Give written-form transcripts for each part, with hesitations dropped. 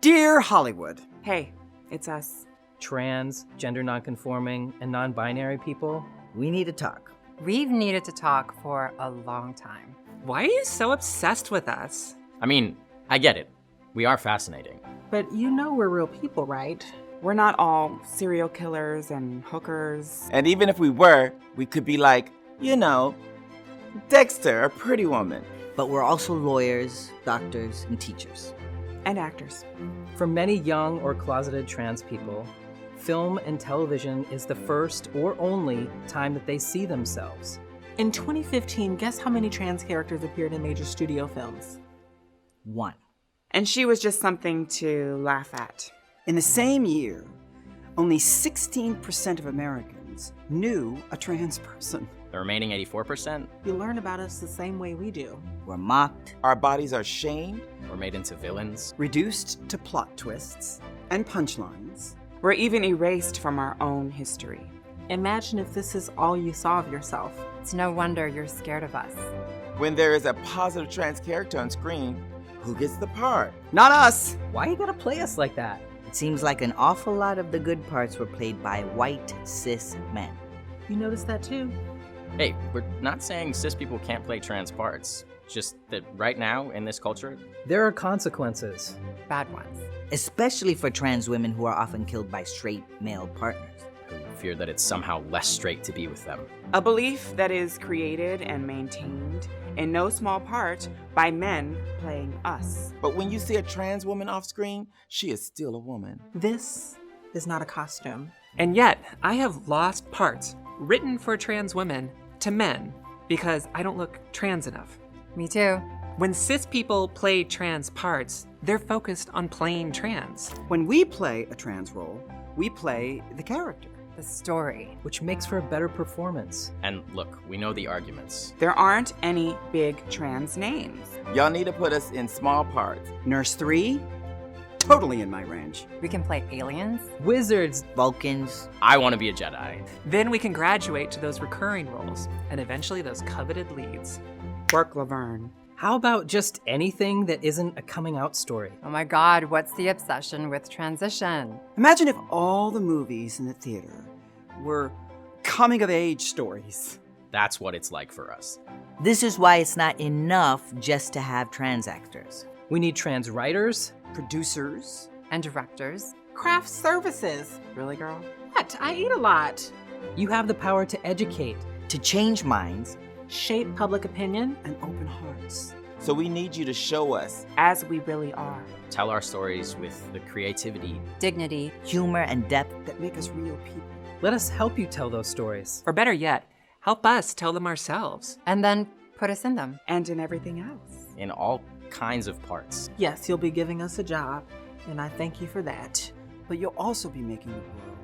Dear Hollywood. Hey, it's us. Trans, gender nonconforming, and non-binary people. We need to talk. We've needed to talk for a long time. Why are you so obsessed with us? I mean, I get it. We are fascinating. But you know we're real people, right? We're not all serial killers and hookers. And even if we were, we could be like, Dexter, a pretty woman. But we're also lawyers, doctors, and teachers. And actors. For many young or closeted trans people, film and television is the first or only time that they see themselves. In 2015, guess how many trans characters appeared in major studio films? 1. And she was just something to laugh at. In the same year, only 16% of Americans knew a trans person. The remaining 84%? You learn about us the same way we do. We're mocked. Our bodies are shamed, We're made into villains. reduced to plot twists and punchlines. We're even erased from our own history. Imagine if this is all you saw of yourself. It's no wonder you're scared of us. When there is a positive trans character on screen, who gets the part? Not us! Why you gotta play us like that? It seems like an awful lot of the good parts were played by white, cis men. You noticed that too? Hey, we're not saying cis people can't play trans parts. Just that right now, in this culture, There are consequences. Bad ones. Especially for trans women who are often killed by straight male partners. who fear that it's somehow less straight to be with them. A belief that is created and maintained in no small part by men playing us. But when you see a trans woman off screen, she is still a woman. This is not a costume. And yet, I have lost parts written for trans women to men because I don't look trans enough. Me too. When cis people play trans parts, they're focused on playing trans. When we play a trans role, we play the character. The story. Which makes for a better performance. And look, we know the arguments. There aren't any big trans names. Y'all need to put us in small parts. Nurse 3, totally in my range. We can play aliens. Wizards. Vulcans. I want to be a Jedi. Then we can graduate to those recurring roles and eventually those coveted leads. Work Laverne. How about just anything that isn't a coming out story? Oh my God, what's the obsession with transition? Imagine if all the movies in the theater were coming of age stories. That's what it's like for us. This is why it's not enough just to have trans actors. We need trans writers, Producers. And directors. Craft services. Really, girl? What? I eat a lot. You have the power to educate. To change minds. Shape public opinion. And open hearts. So we need you to show us. As we really are. Tell our stories with the creativity. Dignity. Humor and depth. That make us real people. Let us help you tell those stories. Or better yet, help us tell them ourselves. And then put us in them. And in everything else. In all kinds of parts. Yes, you'll be giving us a job, and I thank you for that. But you'll also be making the world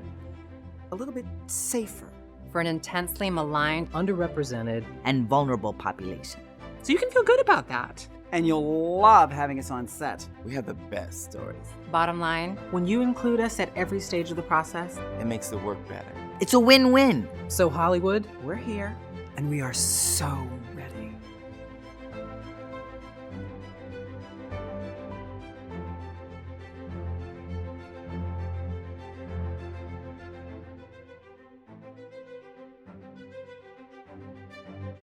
a little bit safer. For an intensely maligned, Underrepresented, And vulnerable population. So you can feel good about that. And you'll love having us on set. We have the best stories. bottom line. When you include us at every stage of the process, It makes the work better. It's a win-win. So Hollywood, We're here. And we are so